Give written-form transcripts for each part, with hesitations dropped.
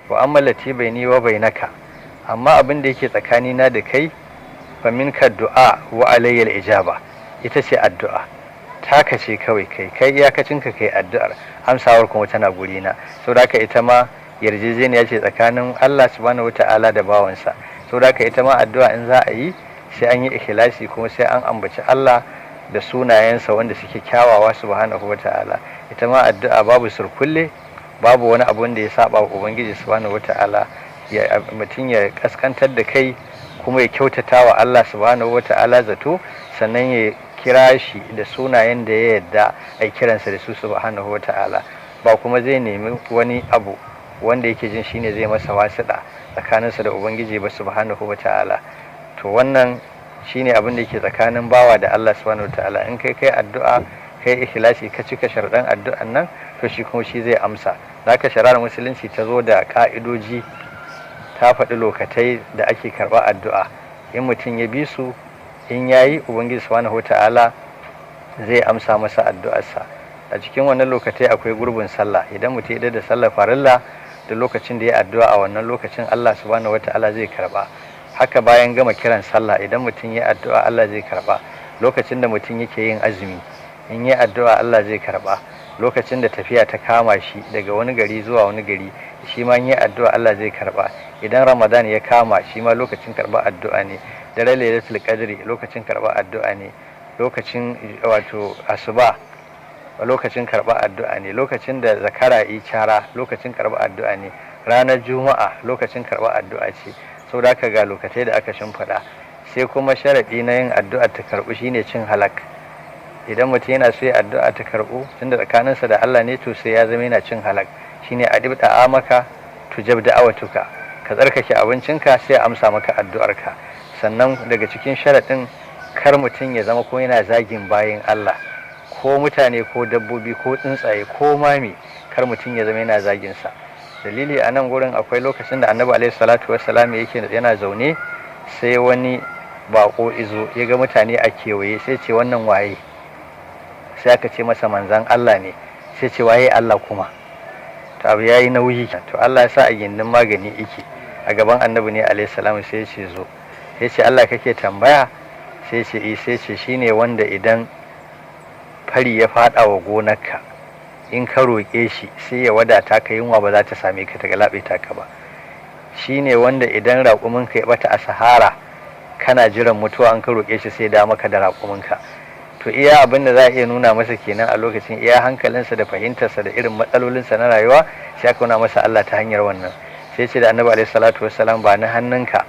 wa amma lati baini wa bainaka, amma abin da yake tsakanina da kai fa minka du'a wa alayya al-ijaba, ita ce addu'a taka ce kawai kai iyakacinka kai addu'ar, amsawar kuma tana gurina. Saboda haka ita ma yarjejeniya ce tsakanin Allah subhanahu wata'ala da bawansa. Saboda haka ita ma addu'a in za a yi sai an yi ikhlasi, kuma sai an ambaci Allah da sunayensa wanda suke kyawawa subhanahu wata'ala. Ita ma addu'a babu surkulle, babu wani abu da ya saba wa ubangiji subhanahu wata'ala. Mutum ya kaskantar da kai kuma ya kyautata wa Allah subhanahu wata'ala zato, sannan ya kira shi da sunayen da ya yadda a kiransa da su subhanahu wata'ala, ba kuma zai nemi wani abu wanda yake jin shine zai masa wasiɗa tsakaninsa da ubangiji ba subhanahu wata'ala. To wannan shine abin da yake tsakanin bawa da Allah subhanahu wata'ala. In kai addu'a kai ikhlasi ka cika sharɗan addu'an nan, to shi kuma shi zai amsa. Haka shari'ar musulunci ta zo da ka'idoji, ta faɗi lokatai da ake karɓar addu'a. In mutum ya bi su, in yayi ubangiji subhanahu wata'ala zai amsa masa addu'arsa. A cikin wannan lokatai akwai gurbin sallah. Idan mutum ya da sallar farilla, da lokacin da ya addu'a a wannan lokacin Allah subhanahu wata'ala zai karba. Haka bayan gama kiran sallah, idan mutum ya addu'a Allah zai karba. Lokacin da mutum yake yin azumi, in ya addu'a Allah zai karba. Lokacin da tafiya ta kama shi daga wani gari zuwa wani gari, shi ma in ya addu'a Allah zai karba. Idan Ramadan ya kama, shi ma lokacin karba addu'a ne. Dare lailatul qadri lokacin karba addu'a ne. Lokacin wato asuba lokacin karba addu'a ne. Lokacin da zakara yi cara lokacin karba addu'a ne. Ranar juma'a lokacin karba addu'a ce. Saboda haka ga lokacin da aka shimfiɗa. Sai kuma sharadi na yin addu'a ta karbu shine cin halak. Idan mutum yana so ya addu'a ta karbu, tunda tsakaninsa da Allah ne, to sai ya zama yana cin halak. Shine adibta amaka tujab da'awatuka, ka tsarkake abincinka sai amsa maka addu'arka. Sannan daga cikin sharaɗin, kar mutum ya zama ko yana zagin bayin Allah, ko mutane ko dabbobi ko tsuntsaye ko mami, kar mutum ya zama yana zagin sa. Dalili a nan gurin akwai lokacin da Annabi alaihi salatu wassalam yana zaune, sai wani bako izo ya ga mutane a kewaye, sai ce wannan waye? Sai aka ce masa manzan Allah ne. Sai ce waye Allah kuma? To abu yayi nauyi. To Allah ya sa a gindin magani yake a gaban Annabi ne alaihi salamu, sai ya ce zo. Ya ce Allah kake tambaya? Sai ce sai ce shine wanda idan fari ya fada wa gonarka, in ka roƙe shi sai ya wadata ka, yunwa ba za ta same ka ta galabe ta ka ba. Shine wanda idan raƙuminka ya bata a sahara, kana jiran mutuwa, an ka roƙe shi sai da maka da raƙuminka. To iya abin da za a iya nuna masa kenan a lokacin, iya hankalinsa da fahimtarsa da irin matsalolinsa na rayuwa, sai aka nuna masa Allah ta hanyar wannan. Sai ce da Annabi alaihi salatu wassalam, ba ni hannunka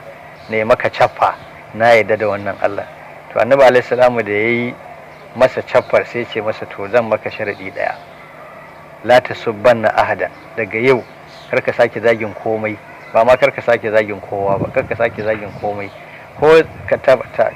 ne maka cappa, na yadda da wannan Allah. To Annabi alaihi salamu da yayi masa cappar, sai ce masa to zan maka sharadi daya, la tasubbanna ahada, daga yau karka sake zagin komai, ba ma karka sake zagin kowa ba, karka sake zagin komai. Ko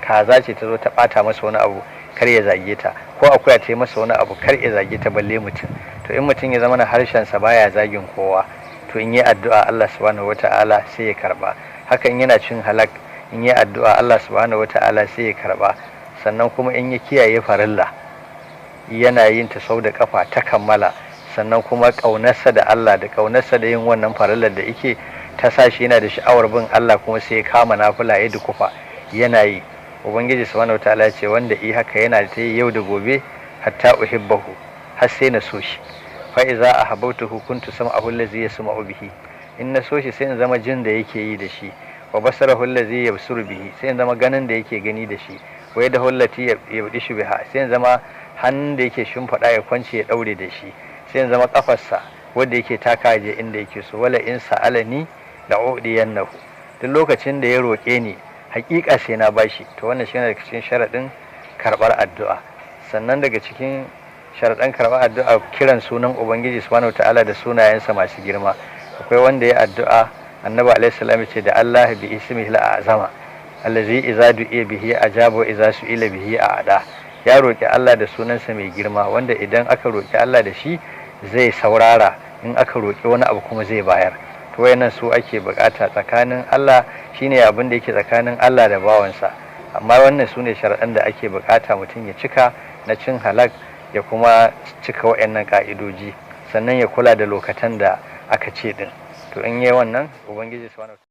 kaza ce ta zo ta bata masa wani abu, kar ya zage ta. Ko akuya ta yi masa wani abu, kar ya zage ta, balle mutum. To in mutum ya zama na harshensa baya zagin kowa, to in yi addu'a Allah subhanahu wata'ala sai ya karba. Hakan yana cin halak, in yi addu'a Allah subhanahu wata'ala sai ya karba. Sannan kuma in ya kiyaye farilla, yana yin ta sau da kafa ta kammala, sannan kuma ƙaunarsa da Allah da ƙaunarsa da yin wannan farillar da yake ta sa shi yana da sha'awar bin Allah, kuma sai ya kama nafila ya dukufa yana yi. Ubangiji subhanahu wataala ya ce wanda yi haka yana ta yi yau da gobe, hatta uhibbahu, har sai na so shi. Fa iza ahabbtuhu kuntu sam'ahu allazi yasma'u bihi, in na so shi sai in zama jin da yake yi da shi. Wa basarahu allazi yabsuru bihi, sai in zama ganin da yake gani da shi. Wa yadahu allati yabdishu biha, sai in zama hannun da yake shimfiɗa ya kwance ya daure da shi. Sai in zama kafarsa wanda yake taka je inda yake so. Wala in sa'alani la'udiyannahu, duk lokacin da ya roƙe ni hakika sai na bashi. To wannan shine daga cikin sharadin karbar addu'a. Sannan daga cikin sharadan karbar addu'a, kiran sunan ubangiji subhanahu wataala da sunayensa masu girma. Akwai wanda ya addu'a, Annabi alaihi salam ce da Allah bi ismihi al-azama allazi idza du'iya bihi ajaba wa idza su'ila bihi a'ada. Ya roki Allah da sunansa mai girma, wanda idan aka roki Allah da shi zai saurara, in aka roki wani abu kuma zai bayar. To wayannan su ake bukata tsakanin Allah, shine abin da yake tsakanin Allah da bawansa. Amma wannan su ne sharaɗan da ake bukata mutum ya cika na cin halak, ya kuma cika wayannan ka'idoji, sannan ya kula da lokatan da aka ce din. to in yi wannan ubangiji subhanahu